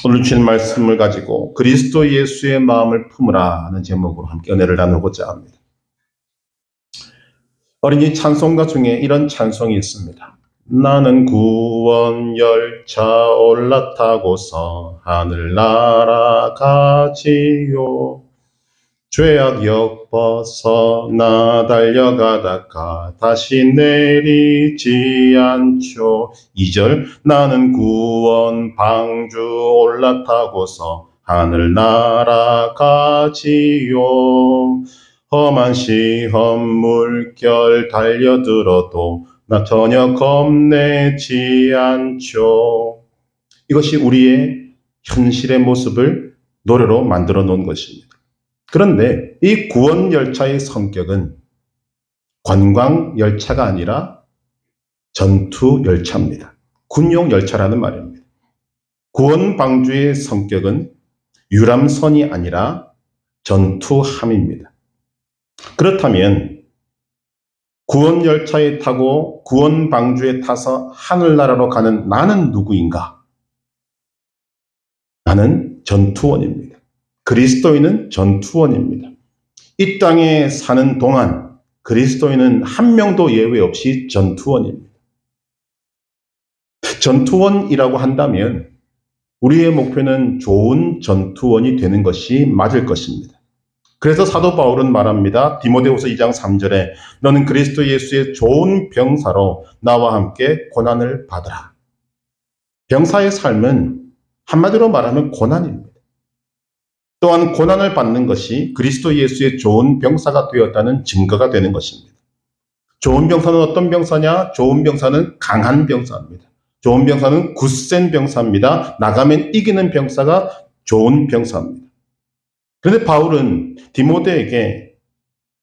오늘 주신 말씀을 가지고 그리스도 예수의 마음을 품으라 하는 제목으로 함께 은혜를 나누고자 합니다. 어린이 찬송가 중에 이런 찬송이 있습니다. 나는 구원 열차 올라타고서 하늘 날아가지요. 죄악 엮어서 나 달려가다가 다시 내리지 않죠. 2절 나는 구원 방주 올라타고서 하늘 날아가지요. 험한 시험 물결 달려들어도 나 전혀 겁내지 않죠. 이것이 우리의 현실의 모습을 노래로 만들어 놓은 것입니다. 그런데 이 구원 열차의 성격은 관광 열차가 아니라 전투 열차입니다. 군용 열차라는 말입니다. 구원 방주의 성격은 유람선이 아니라 전투함입니다. 그렇다면 구원 열차에 타고 구원 방주에 타서 하늘나라로 가는 나는 누구인가? 나는 전투원입니다. 그리스도인은 전투원입니다. 이 땅에 사는 동안 그리스도인은 한 명도 예외 없이 전투원입니다. 전투원이라고 한다면 우리의 목표는 좋은 전투원이 되는 것이 맞을 것입니다. 그래서 사도 바울은 말합니다. 디모데후서 2장 3절에 너는 그리스도 예수의 좋은 병사로 나와 함께 고난을 받으라. 병사의 삶은 한마디로 말하면 고난입니다. 또한 고난을 받는 것이 그리스도 예수의 좋은 병사가 되었다는 증거가 되는 것입니다. 좋은 병사는 어떤 병사냐? 좋은 병사는 강한 병사입니다. 좋은 병사는 굳센 병사입니다. 나가면 이기는 병사가 좋은 병사입니다. 그런데 바울은 디모데에게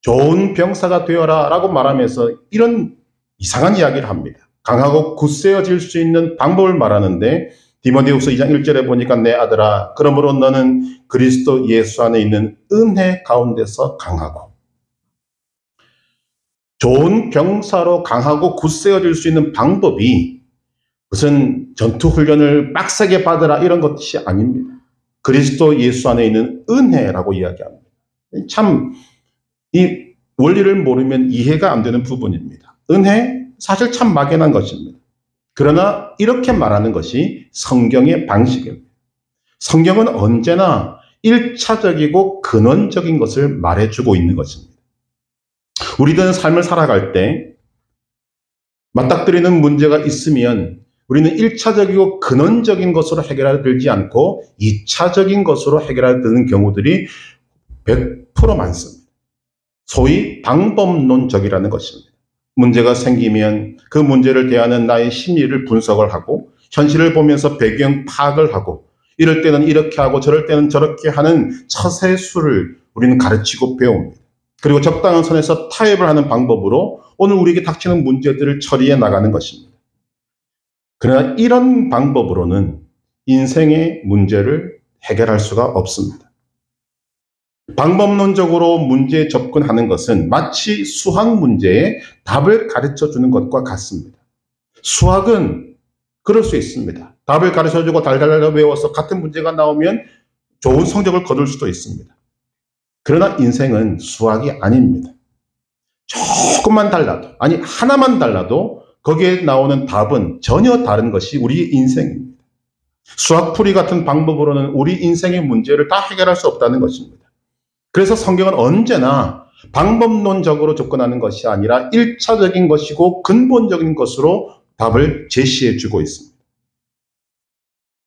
좋은 병사가 되어라 라고 말하면서 이런 이상한 이야기를 합니다. 강하고 굳세어질 수 있는 방법을 말하는데 디모데후서 2장 1절에 보니까 내 아들아 그러므로 너는 그리스도 예수 안에 있는 은혜 가운데서 강하고 좋은 병사로 강하고 굳세어질 수 있는 방법이 무슨 전투훈련을 빡세게 받으라 이런 것이 아닙니다. 그리스도 예수 안에 있는 은혜라고 이야기합니다. 참 이 원리를 모르면 이해가 안 되는 부분입니다. 은혜 사실 참 막연한 것입니다. 그러나 이렇게 말하는 것이 성경의 방식입니다. 성경은 언제나 1차적이고 근원적인 것을 말해주고 있는 것입니다. 우리들은 삶을 살아갈 때 맞닥뜨리는 문제가 있으면 우리는 1차적이고 근원적인 것으로 해결하지 않고 2차적인 것으로 해결하는 경우들이 100% 많습니다. 소위 방법론적이라는 것입니다. 문제가 생기면 그 문제를 대하는 나의 심리를 분석을 하고 현실을 보면서 배경 파악을 하고 이럴 때는 이렇게 하고 저럴 때는 저렇게 하는 처세술을 우리는 가르치고 배웁니다. 그리고 적당한 선에서 타협을 하는 방법으로 오늘 우리에게 닥치는 문제들을 처리해 나가는 것입니다. 그러나 이런 방법으로는 인생의 문제를 해결할 수가 없습니다. 방법론적으로 문제에 접근하는 것은 마치 수학 문제에 답을 가르쳐주는 것과 같습니다. 수학은 그럴 수 있습니다. 답을 가르쳐주고 달달달 외워서 같은 문제가 나오면 좋은 성적을 거둘 수도 있습니다. 그러나 인생은 수학이 아닙니다. 조금만 달라도, 아니 하나만 달라도 거기에 나오는 답은 전혀 다른 것이 우리의 인생입니다. 수학풀이 같은 방법으로는 우리 인생의 문제를 다 해결할 수 없다는 것입니다. 그래서 성경은 언제나 방법론적으로 접근하는 것이 아니라 1차적인 것이고 근본적인 것으로 답을 제시해 주고 있습니다.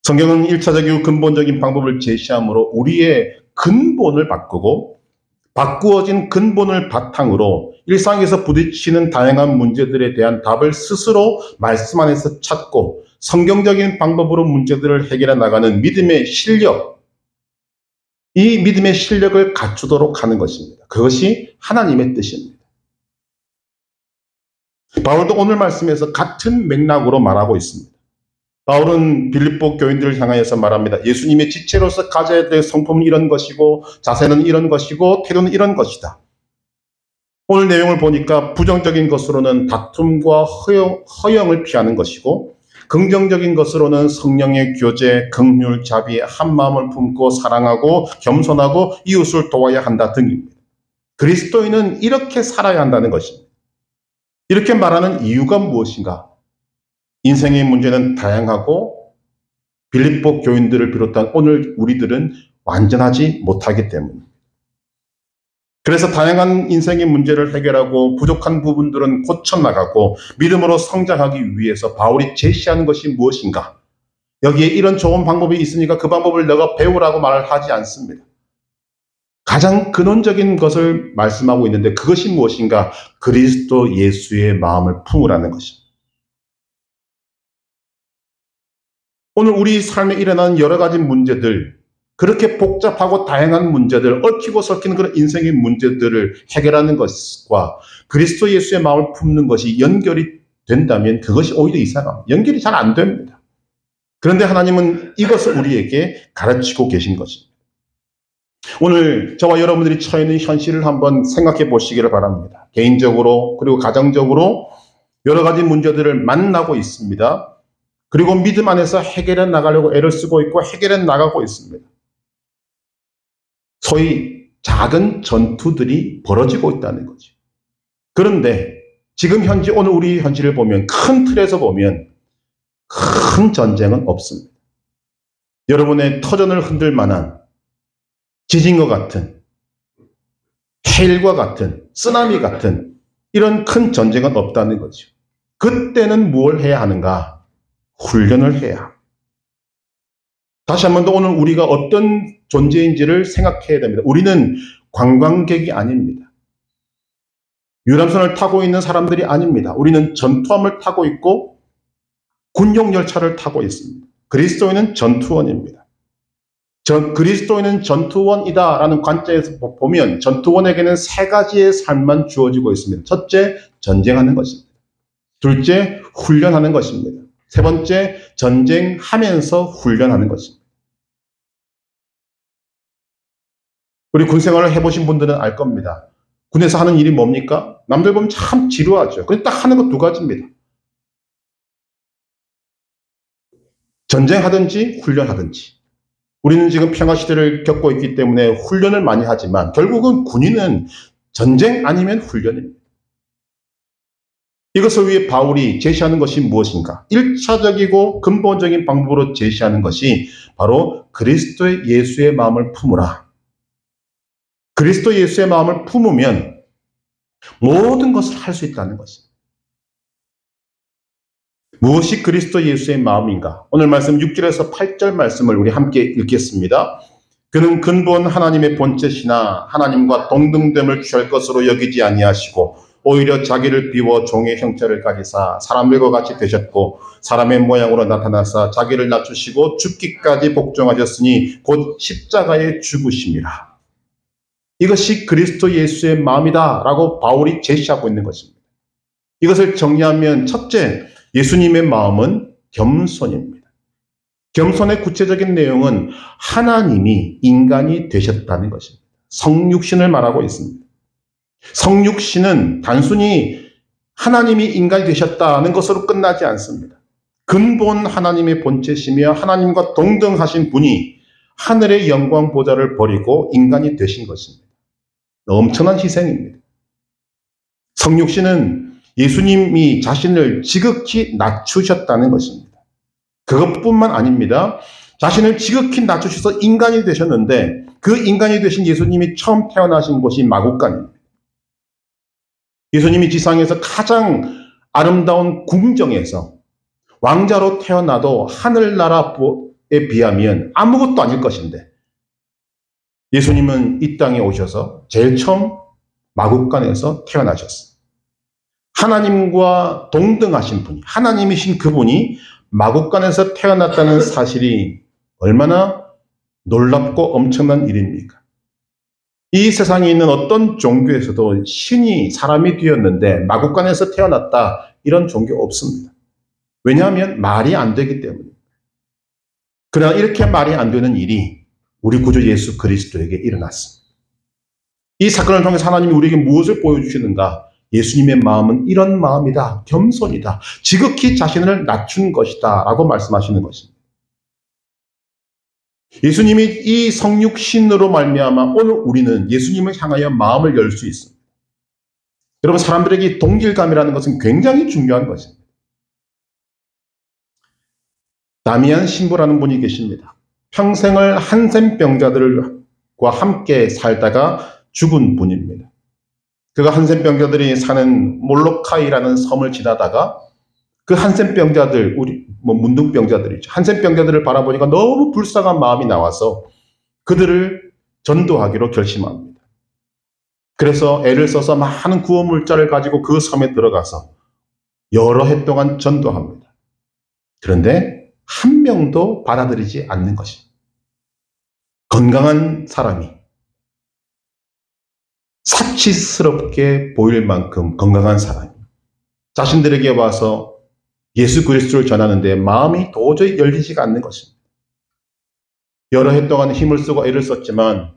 성경은 1차적이고 근본적인 방법을 제시함으로 우리의 근본을 바꾸고 바꾸어진 근본을 바탕으로 일상에서 부딪히는 다양한 문제들에 대한 답을 스스로 말씀 안에서 찾고 성경적인 방법으로 문제들을 해결해 나가는 믿음의 실력, 이 믿음의 실력을 갖추도록 하는 것입니다. 그것이 하나님의 뜻입니다. 바울도 오늘 말씀에서 같은 맥락으로 말하고 있습니다. 바울은 빌립보 교인들을 향하여서 말합니다. 예수님의 지체로서 가져야 될 성품은 이런 것이고 자세는 이런 것이고 태도는 이런 것이다. 오늘 내용을 보니까 부정적인 것으로는 다툼과 허영을 피하는 것이고 긍정적인 것으로는 성령의 교제, 긍휼, 자비, 한 마음을 품고 사랑하고 겸손하고 이웃을 도와야 한다 등입니다. 그리스도인은 이렇게 살아야 한다는 것입니다. 이렇게 말하는 이유가 무엇인가? 인생의 문제는 다양하고 빌립보 교인들을 비롯한 오늘 우리들은 완전하지 못하기 때문입니다. 그래서 다양한 인생의 문제를 해결하고 부족한 부분들은 고쳐나가고 믿음으로 성장하기 위해서 바울이 제시하는 것이 무엇인가? 여기에 이런 좋은 방법이 있으니까 그 방법을 너가 배우라고 말을 하지 않습니다. 가장 근원적인 것을 말씀하고 있는데 그것이 무엇인가? 그리스도 예수의 마음을 품으라는 것입니다. 오늘 우리 삶에 일어나는 여러 가지 문제들, 그렇게 복잡하고 다양한 문제들, 얽히고 설키는 그런 인생의 문제들을 해결하는 것과 그리스도 예수의 마음을 품는 것이 연결이 된다면 그것이 오히려 이상합니다. 연결이 잘 안 됩니다. 그런데 하나님은 이것을 우리에게 가르치고 계신 것입니다. 오늘 저와 여러분들이 처해 있는 현실을 한번 생각해 보시기를 바랍니다. 개인적으로 그리고 가정적으로 여러 가지 문제들을 만나고 있습니다. 그리고 믿음 안에서 해결해 나가려고 애를 쓰고 있고 해결해 나가고 있습니다. 소위 작은 전투들이 벌어지고 있다는 거죠. 그런데 지금 현재 오늘 우리 현실을 보면 큰 틀에서 보면 큰 전쟁은 없습니다. 여러분의 터전을 흔들 만한 지진과 같은 해일과 같은 쓰나미 같은 이런 큰 전쟁은 없다는 거죠. 그때는 뭘 해야 하는가? 훈련을 해야 합니다. 다시 한 번 더 오늘 우리가 어떤 존재인지를 생각해야 됩니다. 우리는 관광객이 아닙니다. 유람선을 타고 있는 사람들이 아닙니다. 우리는 전투함을 타고 있고 군용 열차를 타고 있습니다. 그리스도인은 전투원입니다. 그리스도인은 전투원이다라는 관점에서 보면 전투원에게는 세 가지의 삶만 주어지고 있습니다. 첫째, 전쟁하는 것입니다. 둘째, 훈련하는 것입니다. 세 번째, 전쟁하면서 훈련하는 것입니다. 우리 군 생활을 해보신 분들은 알 겁니다. 군에서 하는 일이 뭡니까? 남들 보면 참 지루하죠. 근데 딱 하는 거 두 가지입니다. 전쟁하든지 훈련하든지. 우리는 지금 평화시대를 겪고 있기 때문에 훈련을 많이 하지만 결국은 군인은 전쟁 아니면 훈련입니다. 이것을 위해 바울이 제시하는 것이 무엇인가? 1차적이고 근본적인 방법으로 제시하는 것이 바로 그리스도 예수의 마음을 품으라. 그리스도 예수의 마음을 품으면 모든 것을 할 수 있다는 것입니다. 무엇이 그리스도 예수의 마음인가? 오늘 말씀 6절에서 8절 말씀을 우리 함께 읽겠습니다. 그는 근본 하나님의 본체시나 하나님과 동등됨을 취할 것으로 여기지 아니하시고 오히려 자기를 비워 종의 형체를 가지사 사람들과 같이 되셨고 사람의 모양으로 나타나사 자기를 낮추시고 죽기까지 복종하셨으니 곧 십자가에 죽으심이라. 이것이 그리스도 예수의 마음이다 라고 바울이 제시하고 있는 것입니다. 이것을 정리하면 첫째, 예수님의 마음은 겸손입니다. 겸손의 구체적인 내용은 하나님이 인간이 되셨다는 것입니다. 성육신을 말하고 있습니다. 성육신은 단순히 하나님이 인간이 되셨다는 것으로 끝나지 않습니다. 근본 하나님의 본체시며 하나님과 동등하신 분이 하늘의 영광 보좌를 버리고 인간이 되신 것입니다. 엄청난 희생입니다. 성육신은 예수님이 자신을 지극히 낮추셨다는 것입니다. 그것뿐만 아닙니다. 자신을 지극히 낮추셔서 인간이 되셨는데 그 인간이 되신 예수님이 처음 태어나신 곳이 마국간입니다. 예수님이 지상에서 가장 아름다운 궁정에서 왕자로 태어나도 하늘나라에 비하면 아무것도 아닐 것인데 예수님은 이 땅에 오셔서 제일 처음 마국간에서 태어나셨습니다. 하나님과 동등하신 분이, 하나님이신 그분이 마국간에서 태어났다는 사실이 얼마나 놀랍고 엄청난 일입니까? 이 세상에 있는 어떤 종교에서도 신이 사람이 되었는데 마국간에서 태어났다 이런 종교 없습니다. 왜냐하면 말이 안 되기 때문입니다. 그러나 이렇게 말이 안 되는 일이 우리 구주 예수 그리스도에게 일어났습니다. 이 사건을 통해서 하나님이 우리에게 무엇을 보여주시는가? 예수님의 마음은 이런 마음이다. 겸손이다. 지극히 자신을 낮춘 것이다. 라고 말씀하시는 것입니다. 예수님이 이 성육신으로 말미암아 오늘 우리는 예수님을 향하여 마음을 열 수 있습니다. 여러분, 사람들에게 동질감이라는 것은 굉장히 중요한 것입니다. 다미안 신부라는 분이 계십니다. 평생을 한센병자들과 함께 살다가 죽은 분입니다. 그가 한센병자들이 사는 몰로카이라는 섬을 지나다가 그 한센병자들, 문둥병자들이죠. 한센병자들을 바라보니까 너무 불쌍한 마음이 나와서 그들을 전도하기로 결심합니다. 그래서 애를 써서 많은 구호물자를 가지고 그 섬에 들어가서 여러 해 동안 전도합니다. 그런데 한 명도 받아들이지 않는 것입니다. 건강한 사람이, 사치스럽게 보일 만큼 건강한 사람이 자신들에게 와서 예수 그리스도를 전하는데 마음이 도저히 열리지가 않는 것입니다. 여러 해 동안 힘을 쓰고 애를 썼지만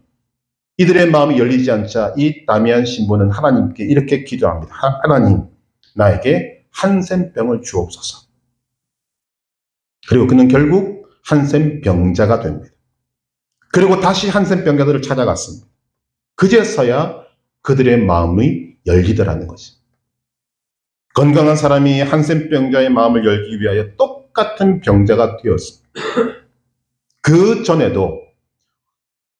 이들의 마음이 열리지 않자 이 다미안 신부는 하나님께 이렇게 기도합니다. 하나님, 나에게 한센병을 주옵소서. 그리고 그는 결국 한센병자가 됩니다. 그리고 다시 한센병자들을 찾아갔습니다. 그제서야 그들의 마음이 열리더라는 것입니다. 건강한 사람이 한센병자의 마음을 열기 위하여 똑같은 병자가 되었습니다. 그 전에도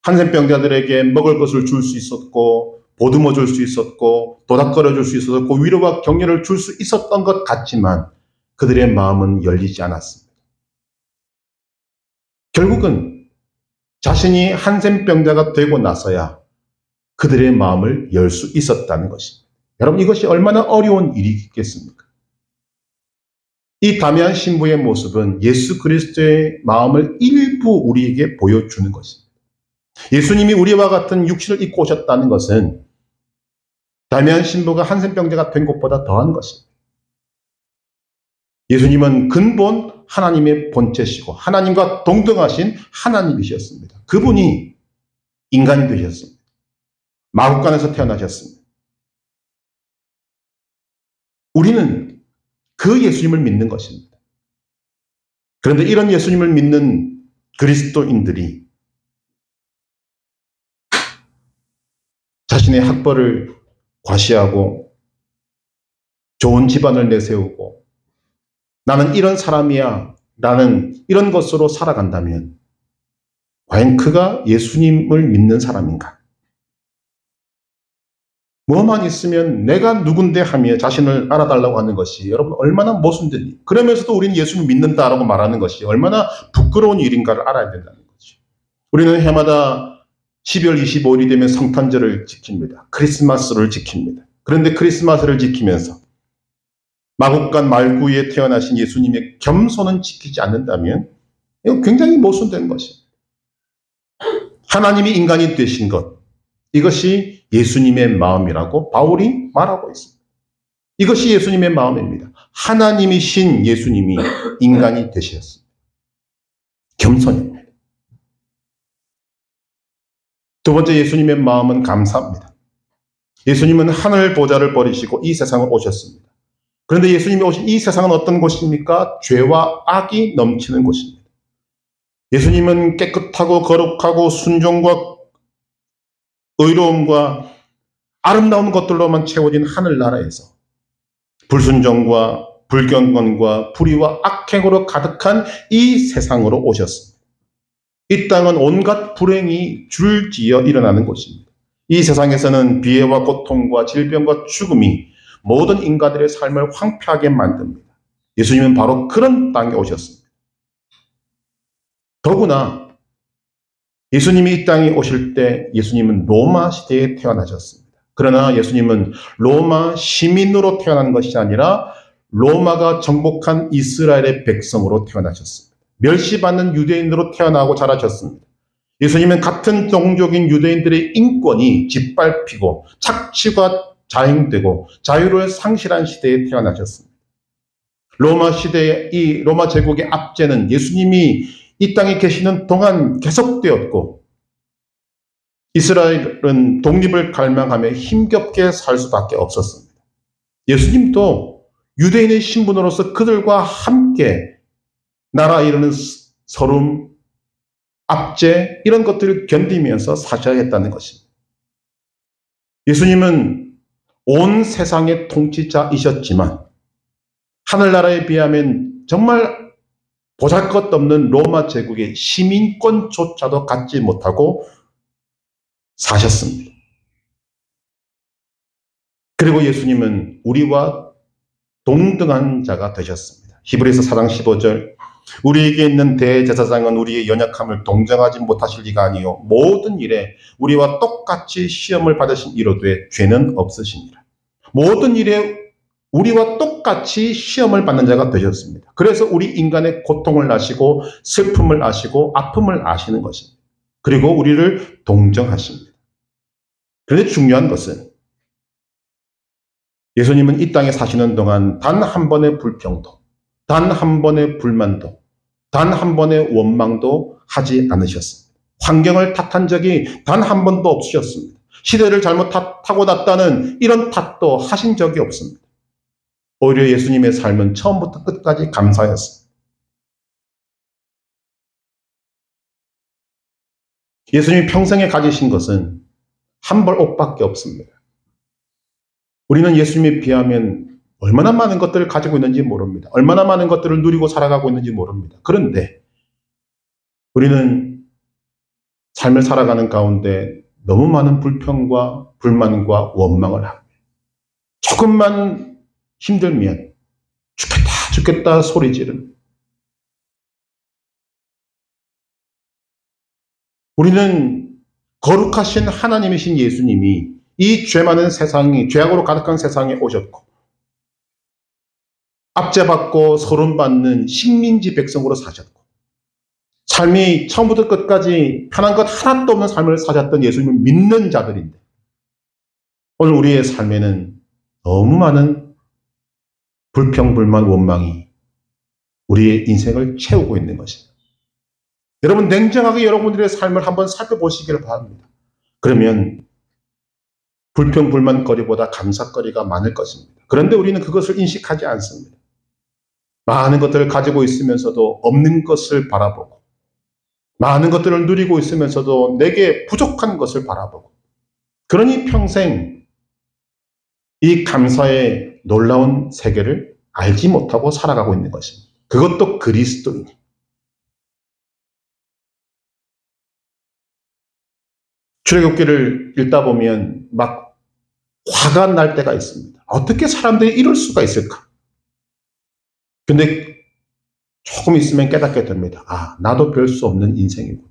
한센병자들에게 먹을 것을 줄 수 있었고, 보듬어 줄 수 있었고, 도닥거려 줄 수 있었고, 위로와 격려를 줄 수 있었던 것 같지만 그들의 마음은 열리지 않았습니다. 결국은 자신이 한센병자가 되고 나서야 그들의 마음을 열 수 있었다는 것입니다. 여러분, 이것이 얼마나 어려운 일이겠습니까? 이 다미안 신부의 모습은 예수 그리스도의 마음을 일부 우리에게 보여주는 것입니다. 예수님이 우리와 같은 육신을 입고 오셨다는 것은 다미안 신부가 한센병자가 된 것보다 더한 것입니다. 예수님은 근본 하나님의 본체시고 하나님과 동등하신 하나님이셨습니다. 그분이 인간이 되셨습니다. 마국간에서 태어나셨습니다. 우리는 그 예수님을 믿는 것입니다. 그런데 이런 예수님을 믿는 그리스도인들이 자신의 학벌을 과시하고 좋은 집안을 내세우고 나는 이런 사람이야, 나는 이런 것으로 살아간다면 과연 그가 예수님을 믿는 사람인가? 뭐만 있으면 내가 누군데 하며 자신을 알아달라고 하는 것이 여러분 얼마나 모순된 일. 그러면서도 우리는 예수님을 믿는다라고 말하는 것이 얼마나 부끄러운 일인가를 알아야 된다는 거죠. 우리는 해마다 12월 25일이 되면 성탄절을 지킵니다. 크리스마스를 지킵니다. 그런데 크리스마스를 지키면서 마국간 말구에 태어나신 예수님의 겸손은 지키지 않는다면 이건 굉장히 모순된 것입니다. 하나님이 인간이 되신 것, 이것이 예수님의 마음이라고 바울이 말하고 있습니다. 이것이 예수님의 마음입니다. 하나님이신 예수님이 인간이 되셨습니다. 겸손입니다. 두 번째, 예수님의 마음은 감사합니다. 예수님은 하늘 보좌를 버리시고 이 세상을 오셨습니다. 그런데 예수님이 오신 이 세상은 어떤 곳입니까? 죄와 악이 넘치는 곳입니다. 예수님은 깨끗하고 거룩하고 순종과 의로움과 아름다운 것들로만 채워진 하늘나라에서 불순종과 불경건과 불의와 악행으로 가득한 이 세상으로 오셨습니다. 이 땅은 온갖 불행이 줄지어 일어나는 곳입니다. 이 세상에서는 비애와 고통과 질병과 죽음이 모든 인간들의 삶을 황폐하게 만듭니다. 예수님은 바로 그런 땅에 오셨습니다. 더구나 예수님이 이 땅에 오실 때 예수님은 로마 시대에 태어나셨습니다. 그러나 예수님은 로마 시민으로 태어난 것이 아니라 로마가 정복한 이스라엘의 백성으로 태어나셨습니다. 멸시받는 유대인으로 태어나고 자라셨습니다. 예수님은 같은 종족인 유대인들의 인권이 짓밟히고 착취가 자행되고 자유를 상실한 시대에 태어나셨습니다. 로마 시대의 이 로마 제국의 압제는 예수님이 이 땅에 계시는 동안 계속되었고 이스라엘은 독립을 갈망하며 힘겹게 살 수밖에 없었습니다. 예수님도 유대인의 신분으로서 그들과 함께 나라 이루는 서름, 압제 이런 것들을 견디면서 사셔야 했다는 것입니다. 예수님은 온 세상의 통치자이셨지만 하늘나라에 비하면 정말 보잘것없는 로마 제국의 시민권조차도 갖지 못하고 사셨습니다. 그리고 예수님은 우리와 동등한 자가 되셨습니다. 히브리서 4장 15절 우리에게 있는 대제사장은 우리의 연약함을 동정하지 못하실 리가 아니요 모든 일에 우리와 똑같이 시험을 받으신 이로되 죄는 없으시니라. 모든 일에 우리와 똑같이 시험을 받는 자가 되셨습니다. 그래서 우리 인간의 고통을 아시고 슬픔을 아시고 아픔을 아시는 것입니다. 그리고 우리를 동정하십니다. 그런데 중요한 것은 예수님은 이 땅에 사시는 동안 단 한 번의 불평도, 단 한 번의 불만도, 단 한 번의 원망도 하지 않으셨습니다. 환경을 탓한 적이 단 한 번도 없으셨습니다. 시대를 잘못 타고났다는 이런 탓도 하신 적이 없습니다. 오히려 예수님의 삶은 처음부터 끝까지 감사였습니다. 예수님이 평생에 가지신 것은 한 벌 옷밖에 없습니다. 우리는 예수님에 비하면 얼마나 많은 것들을 가지고 있는지 모릅니다. 얼마나 많은 것들을 누리고 살아가고 있는지 모릅니다. 그런데 우리는 삶을 살아가는 가운데 너무 많은 불평과 불만과 원망을 합니다. 조금만 힘들면 죽겠다 죽겠다 소리 지릅니다. 우리는 거룩하신 하나님이신 예수님이 이 죄 많은 세상이 죄악으로 가득한 세상에 오셨고 압제받고 소름받는 식민지 백성으로 사셨고 삶이 처음부터 끝까지 편한 것 하나도 없는 삶을 사셨던 예수님을 믿는 자들인데 오늘 우리의 삶에는 너무 많은 불평, 불만, 원망이 우리의 인생을 채우고 있는 것입니다. 여러분 냉정하게 여러분들의 삶을 한번 살펴보시기를 바랍니다. 그러면 불평, 불만거리보다 감사거리가 많을 것입니다. 그런데 우리는 그것을 인식하지 않습니다. 많은 것들을 가지고 있으면서도 없는 것을 바라보고 많은 것들을 누리고 있으면서도 내게 부족한 것을 바라보고 그러니 평생 이 감사의 놀라운 세계를 알지 못하고 살아가고 있는 것입니다. 그것도 그리스도인이. 출애굽기를 읽다 보면 막 화가 날 때가 있습니다. 어떻게 사람들이 이럴 수가 있을까? 근데 조금 있으면 깨닫게 됩니다. 아, 나도 별 수 없는 인생이구나.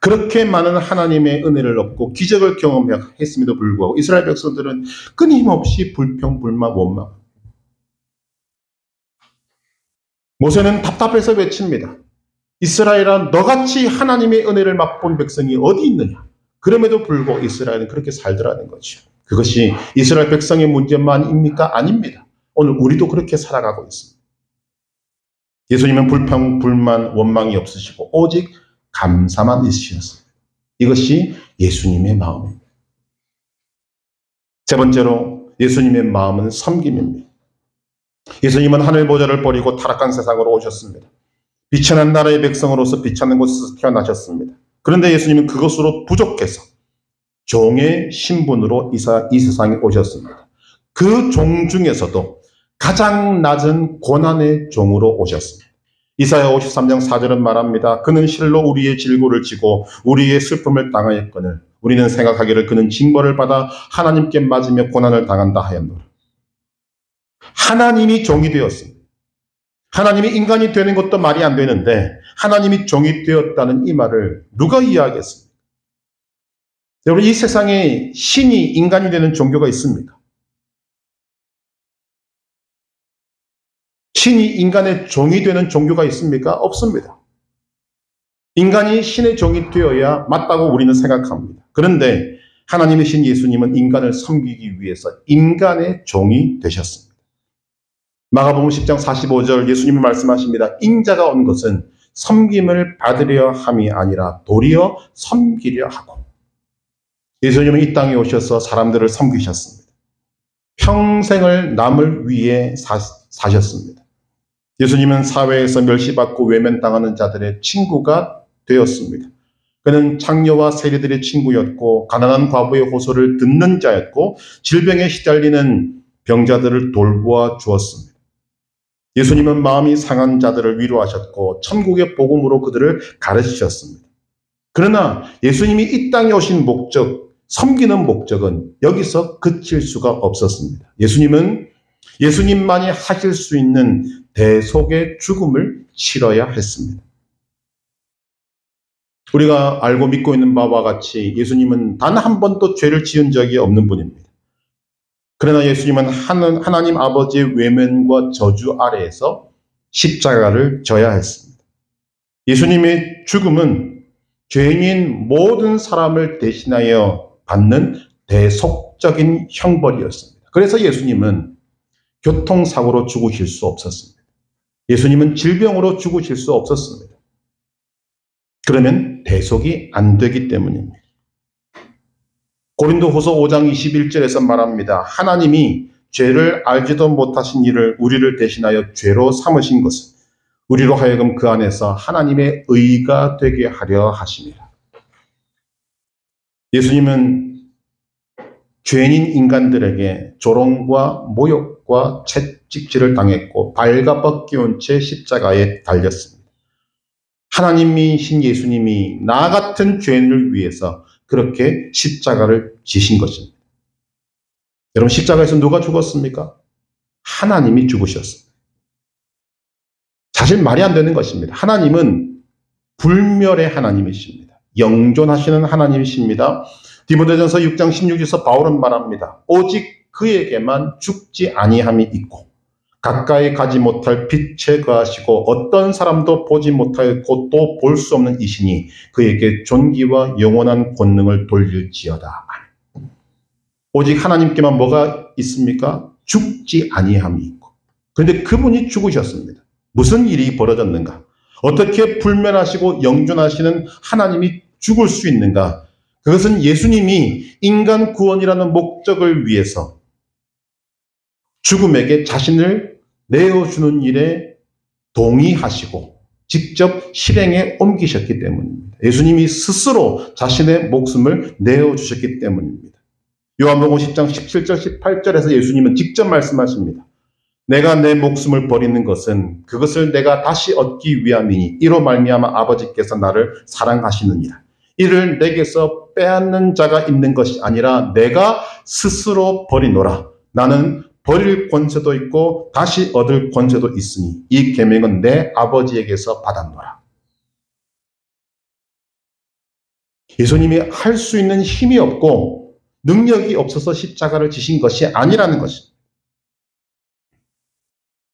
그렇게 많은 하나님의 은혜를 얻고 기적을 경험했음에도 불구하고 이스라엘 백성들은 끊임없이 불평, 불만, 원망. 모세는 답답해서 외칩니다. 이스라엘아, 너같이 하나님의 은혜를 맛본 백성이 어디 있느냐? 그럼에도 불구하고 이스라엘은 그렇게 살더라는 거죠. 그것이 이스라엘 백성의 문제만입니까? 아닙니다. 오늘 우리도 그렇게 살아가고 있습니다. 예수님은 불평, 불만, 원망이 없으시고 오직 감사만 있으셨습니다. 이것이 예수님의 마음입니다. 세 번째로 예수님의 마음은 섬김입니다. 예수님은 하늘 보좌를 버리고 타락한 세상으로 오셨습니다. 비천한 나라의 백성으로서 비천한 곳에서 태어나셨습니다. 그런데 예수님은 그것으로 부족해서 종의 신분으로 이 세상에 오셨습니다. 그 종 중에서도 가장 낮은 고난의 종으로 오셨습니다. 이사야 53장 4절은 말합니다. 그는 실로 우리의 질고를 지고 우리의 슬픔을 당하였거늘 우리는 생각하기를 그는 징벌을 받아 하나님께 맞으며 고난을 당한다 하였노라. 하나님이 종이 되었습니다. 하나님이 인간이 되는 것도 말이 안 되는데 하나님이 종이 되었다는 이 말을 누가 이해하겠습니까? 여러분 이 세상에 신이 인간이 되는 종교가 있습니까? 신이 인간의 종이 되는 종교가 있습니까? 없습니다. 인간이 신의 종이 되어야 맞다고 우리는 생각합니다. 그런데 하나님의 신 예수님은 인간을 섬기기 위해서 인간의 종이 되셨습니다. 마가복음 10장 45절 예수님이 말씀하십니다. 인자가 온 것은 섬김을 받으려 함이 아니라 도리어 섬기려 하고. 예수님은 이 땅에 오셔서 사람들을 섬기셨습니다. 평생을 남을 위해 사셨습니다. 예수님은 사회에서 멸시받고 외면당하는 자들의 친구가 되었습니다. 그는 창녀와 세리들의 친구였고 가난한 과부의 호소를 듣는 자였고 질병에 시달리는 병자들을 돌보아 주었습니다. 예수님은 마음이 상한 자들을 위로하셨고 천국의 복음으로 그들을 가르치셨습니다. 그러나 예수님이 이 땅에 오신 목적, 섬기는 목적은 여기서 그칠 수가 없었습니다. 예수님은 예수님만이 하실 수 있는 대속의 죽음을 치러야 했습니다. 우리가 알고 믿고 있는 바와 같이 예수님은 단 한 번도 죄를 지은 적이 없는 분입니다. 그러나 예수님은 하나님 아버지의 외면과 저주 아래에서 십자가를 져야 했습니다. 예수님의 죽음은 죄인인 모든 사람을 대신하여 받는 대속적인 형벌이었습니다. 그래서 예수님은 교통사고로 죽으실 수 없었습니다. 예수님은 질병으로 죽으실 수 없었습니다. 그러면 대속이 안 되기 때문입니다. 고린도후서 5장 21절에서 말합니다. 하나님이 죄를 알지도 못하신 이를 우리를 대신하여 죄로 삼으신 것은 우리로 하여금 그 안에서 하나님의 의가 되게 하려 하심이라. 예수님은 죄인인 인간들에게 조롱과 모욕과 채찍질을 당했고 발가 벗겨온 채 십자가에 달렸습니다. 하나님이신 예수님이 나 같은 죄인을 위해서 그렇게 십자가를 지신 것입니다. 여러분, 십자가에서 누가 죽었습니까? 하나님이 죽으셨습니다. 사실 말이 안 되는 것입니다. 하나님은 불멸의 하나님이십니다. 영존하시는 하나님이십니다. 디모데전서 6장 16절에서 바울은 말합니다. 오직 그에게만 죽지 아니함이 있고 가까이 가지 못할 빛에 거하시고 어떤 사람도 보지 못하였고 또 볼 수 없는 이시니 그에게 존귀와 영원한 권능을 돌릴지어다. 오직 하나님께만 뭐가 있습니까? 죽지 아니함이 있고. 그런데 그분이 죽으셨습니다. 무슨 일이 벌어졌는가? 어떻게 불멸하시고 영존하시는 하나님이 죽을 수 있는가? 그것은 예수님이 인간 구원이라는 목적을 위해서 죽음에게 자신을 내어주는 일에 동의하시고 직접 실행에 옮기셨기 때문입니다. 예수님이 스스로 자신의 목숨을 내어주셨기 때문입니다. 요한복음 10장 17절 18절에서 예수님은 직접 말씀하십니다. 내가 내 목숨을 버리는 것은 그것을 내가 다시 얻기 위함이니 이로 말미암아 아버지께서 나를 사랑하시느니라. 이를 내게서 빼앗는 자가 있는 것이 아니라 내가 스스로 버리노라. 나는 버릴 권세도 있고 다시 얻을 권세도 있으니 이 계명은 내 아버지에게서 받았노라. 예수님이 할 수 있는 힘이 없고 능력이 없어서 십자가를 지신 것이 아니라는 것입니다.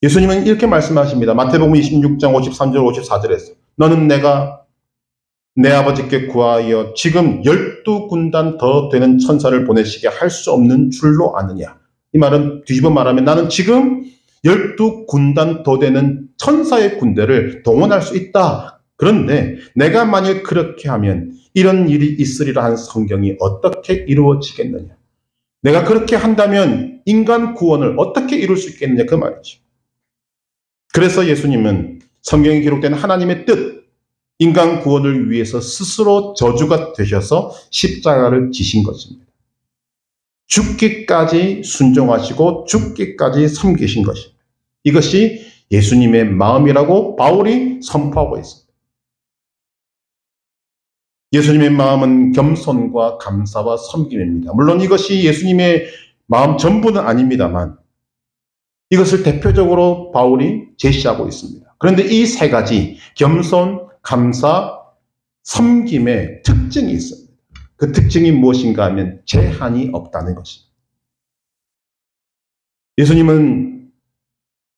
예수님은 이렇게 말씀하십니다. 마태복음 26장 53절 54절에서 너는 내가 내 아버지께 구하여 지금 12군단 더 되는 천사를 보내시게 할 수 없는 줄로 아느냐. 이 말은 뒤집어 말하면 나는 지금 12군단 더 되는 천사의 군대를 동원할 수 있다. 그런데 내가 만일 그렇게 하면 이런 일이 있으리라 한 성경이 어떻게 이루어지겠느냐. 내가 그렇게 한다면 인간 구원을 어떻게 이룰 수 있겠느냐 그 말이죠. 그래서 예수님은 성경에 기록된 하나님의 뜻, 인간 구원을 위해서 스스로 저주가 되셔서 십자가를 지신 것입니다. 죽기까지 순종하시고 죽기까지 섬기신 것입니다. 이것이 예수님의 마음이라고 바울이 선포하고 있습니다. 예수님의 마음은 겸손과 감사와 섬김입니다. 물론 이것이 예수님의 마음 전부는 아닙니다만 이것을 대표적으로 바울이 제시하고 있습니다. 그런데 이 세 가지 겸손, 감사, 섬김의 특징이 있습니다. 그 특징이 무엇인가 하면 제한이 없다는 것입니다. 예수님은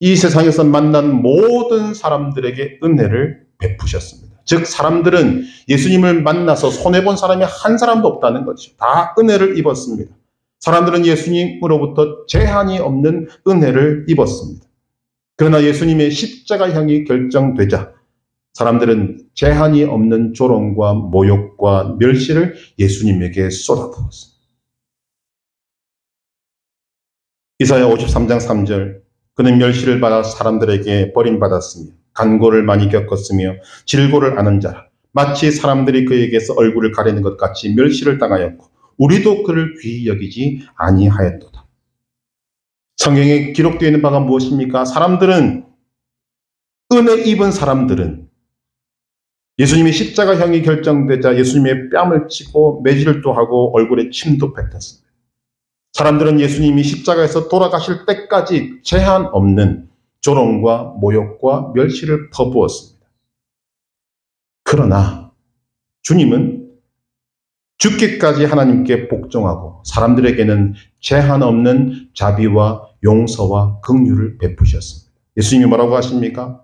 이 세상에서 만난 모든 사람들에게 은혜를 베푸셨습니다. 즉 사람들은 예수님을 만나서 손해본 사람이 한 사람도 없다는 거죠. 다 은혜를 입었습니다. 사람들은 예수님으로부터 제한이 없는 은혜를 입었습니다. 그러나 예수님의 십자가형이 결정되자 사람들은 제한이 없는 조롱과 모욕과 멸시를 예수님에게 쏟아부었습니다. 이사야 53장 3절 그는 멸시를 받아 사람들에게 버림받았으며 간고를 많이 겪었으며 질고를 아는 자라. 마치 사람들이 그에게서 얼굴을 가리는 것 같이 멸시를 당하였고 우리도 그를 귀히 여기지 아니하였도다. 성경에 기록되어 있는 바가 무엇입니까? 사람들은 은혜 입은 사람들은 예수님이 십자가형이 결정되자 예수님의 뺨을 치고 매질도 하고 얼굴에 침도 뱉었습니다. 사람들은 예수님이 십자가에서 돌아가실 때까지 제한 없는 조롱과 모욕과 멸시를 퍼부었습니다. 그러나 주님은 죽기까지 하나님께 복종하고 사람들에게는 제한 없는 자비와 용서와 긍휼을 베푸셨습니다. 예수님이 뭐라고 하십니까?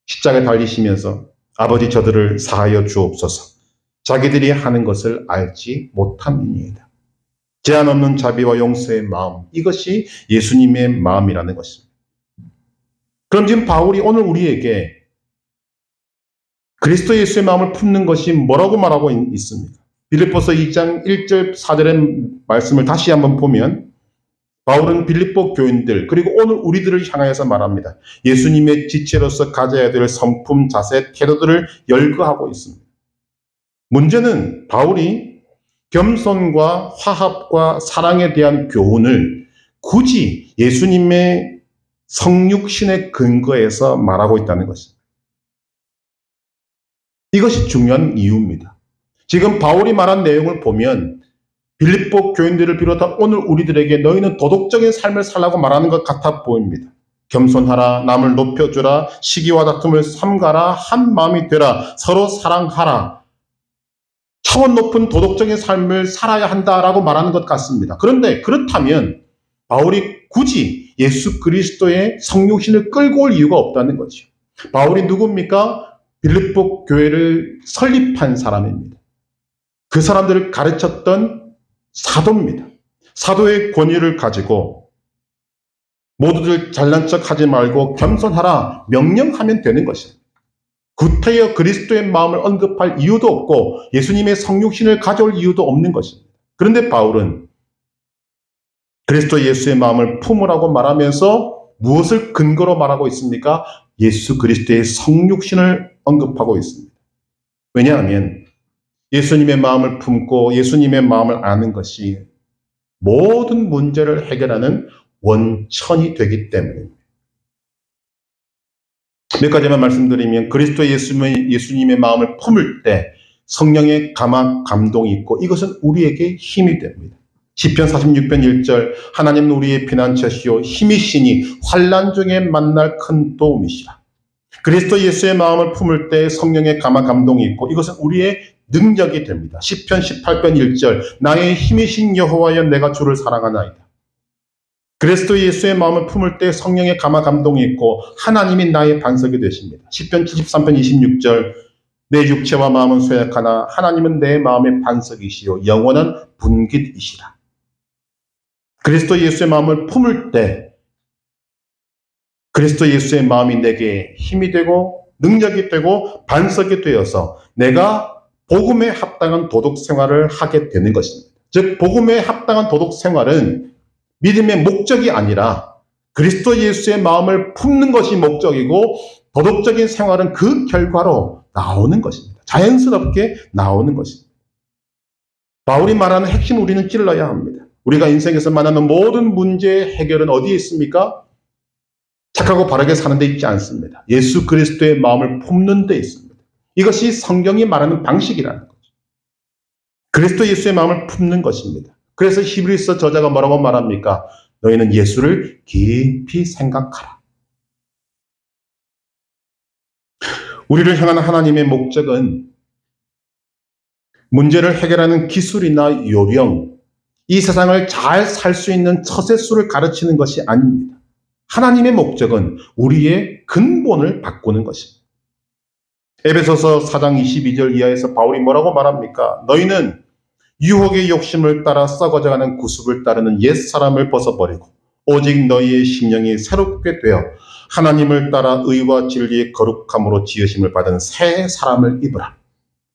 십자가에 달리시면서 아버지 저들을 사하여 주옵소서. 자기들이 하는 것을 알지 못함이니이다. 제한 없는 자비와 용서의 마음, 이것이 예수님의 마음이라는 것입니다. 그럼 지금 바울이 오늘 우리에게 그리스도 예수의 마음을 품는 것이 뭐라고 말하고 있습니까? 빌립보서 2장 1절 4절의 말씀을 다시 한번 보면 바울은 빌립보 교인들 그리고 오늘 우리들을 향하여서 말합니다. 예수님의 지체로서 가져야 될 성품, 자세, 태도들을 열거하고 있습니다. 문제는 바울이 겸손과 화합과 사랑에 대한 교훈을 굳이 예수님의 성육신의 근거에서 말하고 있다는 것입니다. 이것이 중요한 이유입니다. 지금 바울이 말한 내용을 보면 빌립보 교인들을 비롯한 오늘 우리들에게 너희는 도덕적인 삶을 살라고 말하는 것 같아 보입니다. 겸손하라, 남을 높여주라, 시기와 다툼을 삼가라, 한 마음이 되라, 서로 사랑하라. 차원 높은 도덕적인 삶을 살아야 한다라고 말하는 것 같습니다. 그런데 그렇다면 바울이 굳이 예수 그리스도의 성육신을 끌고 올 이유가 없다는 거죠. 바울이 누굽니까? 빌립보 교회를 설립한 사람입니다. 그 사람들을 가르쳤던 사도입니다. 사도의 권위를 가지고 모두들 잘난 척 하지 말고 겸손하라 명령하면 되는 것입니다. 구태여 그리스도의 마음을 언급할 이유도 없고 예수님의 성육신을 가져올 이유도 없는 것입니다. 그런데 바울은 그리스도 예수의 마음을 품으라고 말하면서 무엇을 근거로 말하고 있습니까? 예수 그리스도의 성육신을 언급하고 있습니다. 왜냐하면 예수님의 마음을 품고 예수님의 마음을 아는 것이 모든 문제를 해결하는 원천이 되기 때문입니다. 몇 가지만 말씀드리면 그리스도 예수님의 마음을 품을 때 성령의 감동이 있고 이것은 우리에게 힘이 됩니다. 시편 46편 1절 하나님은 우리의 피난처시요 힘이시니 환난 중에 만날 큰 도움이시라. 그리스도 예수의 마음을 품을 때 성령의 감동이 있고 이것은 우리의 능력이 됩니다. 시편 18편 1절 나의 힘이신 여호와여 내가 주를 사랑하나이다. 그리스도 예수의 마음을 품을 때 성령의 감동이 있고 하나님이 나의 반석이 되십니다. 시편 73편 26절 내 육체와 마음은 쇠약하나 하나님은 내 마음의 반석이시요 영원한 분깃이시라. 그리스도 예수의 마음을 품을 때 그리스도 예수의 마음이 내게 힘이 되고 능력이 되고 반석이 되어서 내가 복음에 합당한 도덕 생활을 하게 되는 것입니다. 즉 복음에 합당한 도덕 생활은 믿음의 목적이 아니라 그리스도 예수의 마음을 품는 것이 목적이고 도덕적인 생활은 그 결과로 나오는 것입니다. 자연스럽게 나오는 것입니다. 바울이 말하는 핵심 우리는 찔러야 합니다. 우리가 인생에서 만나는 모든 문제의 해결은 어디에 있습니까? 착하고 바르게 사는 데 있지 않습니다. 예수 그리스도의 마음을 품는 데 있습니다. 이것이 성경이 말하는 방식이라는 거죠. 그리스도 예수의 마음을 품는 것입니다. 그래서 히브리서 저자가 뭐라고 말합니까? 너희는 예수를 깊이 생각하라. 우리를 향한 하나님의 목적은 문제를 해결하는 기술이나 요령, 이 세상을 잘 살 수 있는 처세술을 가르치는 것이 아닙니다. 하나님의 목적은 우리의 근본을 바꾸는 것입니다. 에베소서 4장 22절 이하에서 바울이 뭐라고 말합니까? 너희는 유혹의 욕심을 따라 썩어져가는 구습을 따르는 옛사람을 벗어버리고 오직 너희의 심령이 새롭게 되어 하나님을 따라 의와 진리의 거룩함으로 지으심을 받은 새 사람을 입으라.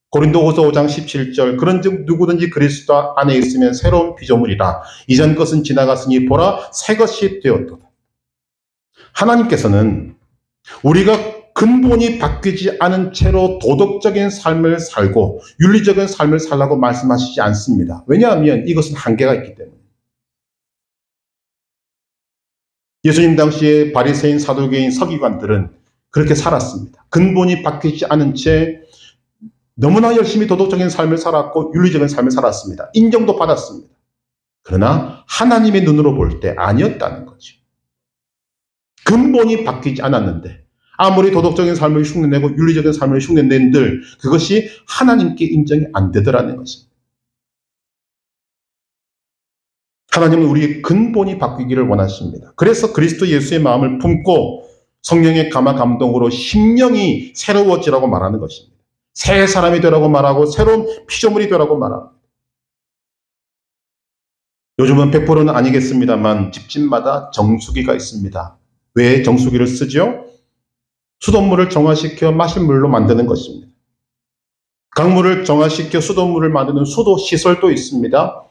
고린도후서 5장 17절 그런즉 누구든지 그리스도 안에 있으면 새로운 피조물이라 이전 것은 지나갔으니 보라 새 것이 되었도다. 하나님께서는 우리가 근본이 바뀌지 않은 채로 도덕적인 삶을 살고 윤리적인 삶을 살라고 말씀하시지 않습니다. 왜냐하면 이것은 한계가 있기 때문에. 예수님 당시에 바리새인, 사두개인, 서기관들은 그렇게 살았습니다. 근본이 바뀌지 않은 채 너무나 열심히 도덕적인 삶을 살았고 윤리적인 삶을 살았습니다. 인정도 받았습니다. 그러나 하나님의 눈으로 볼 때 아니었다는 거죠. 근본이 바뀌지 않았는데 아무리 도덕적인 삶을 흉내내고 윤리적인 삶을 흉내낸들 그것이 하나님께 인정이 안 되더라는 것입니다. 하나님은 우리의 근본이 바뀌기를 원하십니다. 그래서 그리스도 예수의 마음을 품고 성령의 감화 감동으로 심령이 새로워지라고 말하는 것입니다. 새 사람이 되라고 말하고 새로운 피조물이 되라고 말합니다. 요즘은 100%는 아니겠습니다만 집집마다 정수기가 있습니다. 왜 정수기를 쓰죠? 수돗물을 정화시켜 마실 물로 만드는 것입니다. 강물을 정화시켜 수돗물을 만드는 수도시설도 있습니다.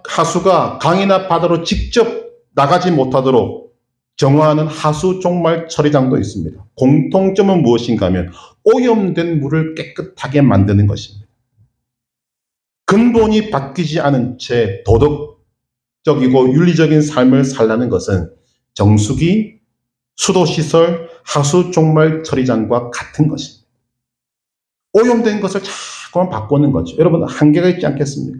하수가 강이나 바다로 직접 나가지 못하도록 정화하는 하수 종말 처리장도 있습니다. 공통점은 무엇인가 하면 오염된 물을 깨끗하게 만드는 것입니다. 근본이 바뀌지 않은 채 도덕적이고 윤리적인 삶을 살라는 것은 정수기, 수도시설, 하수 종말 처리장과 같은 것입니다. 오염된 것을 자꾸만 바꾸는 거죠. 여러분 한계가 있지 않겠습니까?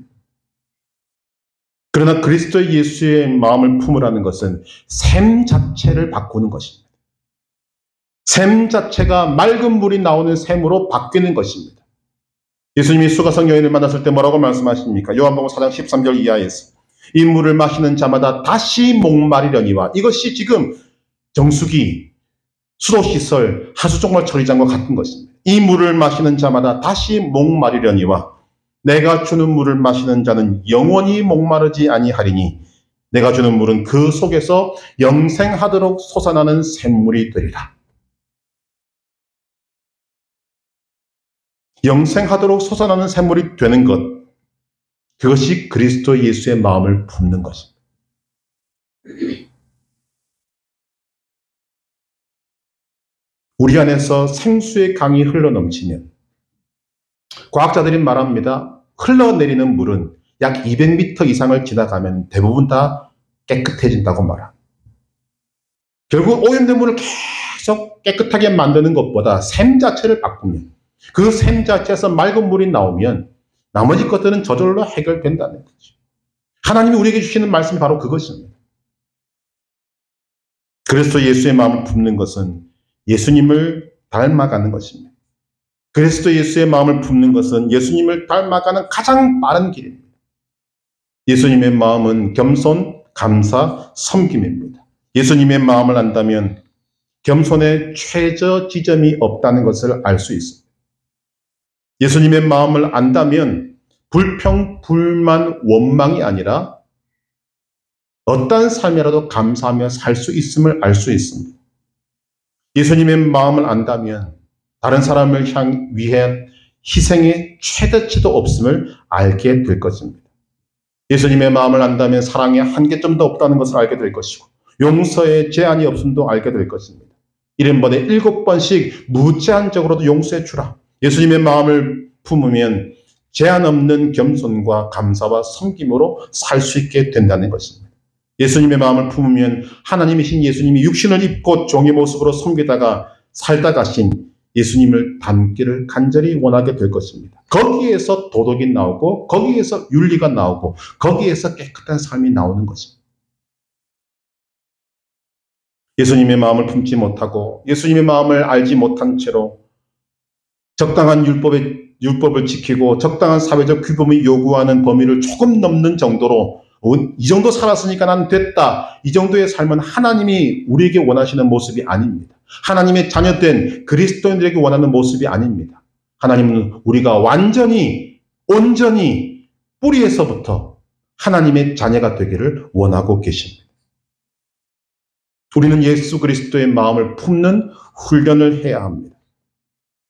그러나 그리스도 예수의 마음을 품으라는 것은 샘 자체를 바꾸는 것입니다. 샘 자체가 맑은 물이 나오는 샘으로 바뀌는 것입니다. 예수님이 수가성 여인을 만났을 때 뭐라고 말씀하십니까? 요한복음 4장 13절 이하에서 이 물을 마시는 자마다 다시 목마르려니와 이것이 지금 정수기, 수도시설, 하수종말 처리장과 같은 것입니다. 이 물을 마시는 자마다 다시 목마르려니와 내가 주는 물을 마시는 자는 영원히 목마르지 아니하리니 내가 주는 물은 그 속에서 영생하도록 솟아나는 샘물이 되리라. 영생하도록 솟아나는 샘물이 되는 것, 그것이 그리스도 예수의 마음을 품는 것입니다. 우리 안에서 생수의 강이 흘러넘치면 과학자들이 말합니다. 흘러내리는 물은 약 200m 이상을 지나가면 대부분 다 깨끗해진다고 말합니다. 결국 오염된 물을 계속 깨끗하게 만드는 것보다 샘 자체를 바꾸면 그 샘 자체에서 맑은 물이 나오면 나머지 것들은 저절로 해결된다는 거죠. 하나님이 우리에게 주시는 말씀이 바로 그것입니다. 그리스도 예수의 마음을 품는 것은 예수님을 닮아가는 것입니다. 그리스도 예수의 마음을 품는 것은 예수님을 닮아가는 가장 빠른 길입니다. 예수님의 마음은 겸손, 감사, 섬김입니다. 예수님의 마음을 안다면 겸손의 최저 지점이 없다는 것을 알 수 있습니다. 예수님의 마음을 안다면 불평, 불만, 원망이 아니라 어떠한 삶이라도 감사하며 살 수 있음을 알 수 있습니다. 예수님의 마음을 안다면 다른 사람을 위해 희생의 최대치도 없음을 알게 될 것입니다. 예수님의 마음을 안다면 사랑의 한계점도 없다는 것을 알게 될 것이고 용서의 제한이 없음도 알게 될 것입니다. 70번에 7번씩 무제한적으로도 용서해 주라. 예수님의 마음을 품으면 제한 없는 겸손과 감사와 섬김으로 살 수 있게 된다는 것입니다. 예수님의 마음을 품으면 하나님이신 예수님이 육신을 입고 종의 모습으로 섬기다가 살다 가신 예수님을 닮기를 간절히 원하게 될 것입니다. 거기에서 도덕이 나오고 거기에서 윤리가 나오고 거기에서 깨끗한 삶이 나오는 것입니다. 예수님의 마음을 품지 못하고 예수님의 마음을 알지 못한 채로 적당한 율법을 지키고 적당한 사회적 규범이 요구하는 범위를 조금 넘는 정도로 이 정도 살았으니까 난 됐다. 이 정도의 삶은 하나님이 우리에게 원하시는 모습이 아닙니다. 하나님의 자녀된 그리스도인들에게 원하는 모습이 아닙니다. 하나님은 우리가 완전히 온전히 뿌리에서부터 하나님의 자녀가 되기를 원하고 계십니다. 우리는 예수 그리스도의 마음을 품는 훈련을 해야 합니다.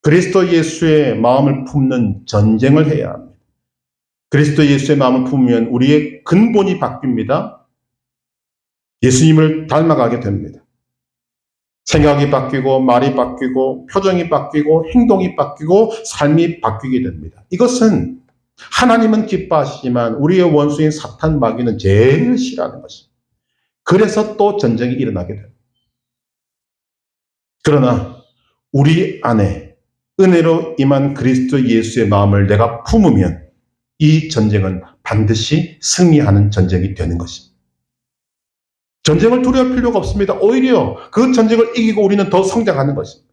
그리스도 예수의 마음을 품는 전쟁을 해야 합니다. 그리스도 예수의 마음을 품으면 우리의 근본이 바뀝니다. 예수님을 닮아가게 됩니다. 생각이 바뀌고 말이 바뀌고 표정이 바뀌고 행동이 바뀌고 삶이 바뀌게 됩니다. 이것은 하나님은 기뻐하시지만 우리의 원수인 사탄 마귀는 제일 싫어하는 것입니다. 그래서 또 전쟁이 일어나게 됩니다. 그러나 우리 안에 은혜로 임한 그리스도 예수의 마음을 내가 품으면 이 전쟁은 반드시 승리하는 전쟁이 되는 것입니다. 전쟁을 두려워할 필요가 없습니다. 오히려 그 전쟁을 이기고 우리는 더 성장하는 것입니다.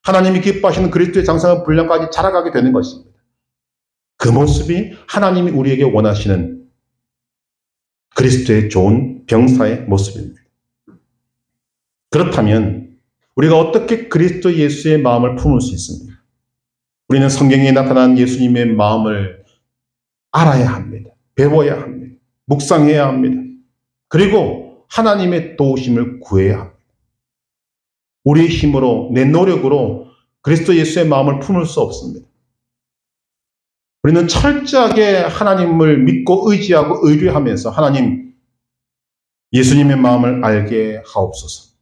하나님이 기뻐하시는 그리스도의 장성한 분량까지 자라가게 되는 것입니다. 그 모습이 하나님이 우리에게 원하시는 그리스도의 좋은 병사의 모습입니다. 그렇다면 우리가 어떻게 그리스도 예수의 마음을 품을 수 있습니까? 우리는 성경에 나타난 예수님의 마음을 알아야 합니다. 배워야 합니다. 묵상해야 합니다. 그리고 하나님의 도우심을 구해야 합니다. 우리의 힘으로, 내 노력으로 그리스도 예수의 마음을 품을 수 없습니다. 우리는 철저하게 하나님을 믿고 의지하고 의뢰하면서 하나님, 예수님의 마음을 알게 하옵소서.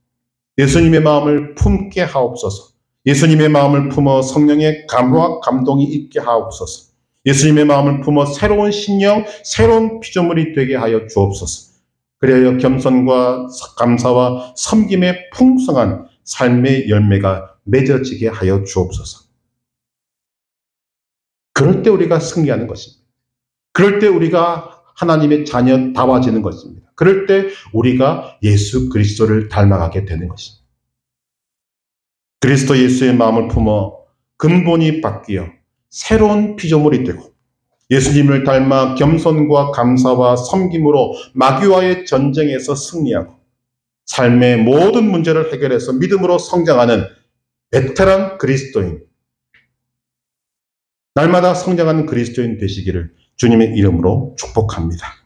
예수님의 마음을 품게 하옵소서. 예수님의 마음을 품어 성령의 감화, 감동이 있게 하옵소서. 예수님의 마음을 품어 새로운 신령, 새로운 피조물이 되게 하여 주옵소서. 그래야 겸손과 감사와 섬김의 풍성한 삶의 열매가 맺어지게 하여 주옵소서. 그럴 때 우리가 승리하는 것입니다. 그럴 때 우리가 하나님의 자녀다워지는 것입니다. 그럴 때 우리가 예수 그리스도를 닮아가게 되는 것입니다. 그리스도 예수의 마음을 품어 근본이 바뀌어 새로운 피조물이 되고 예수님을 닮아 겸손과 감사와 섬김으로 마귀와의 전쟁에서 승리하고 삶의 모든 문제를 해결해서 믿음으로 성장하는 베테랑 그리스도인, 날마다 성장하는 그리스도인 되시기를 주님의 이름으로 축복합니다.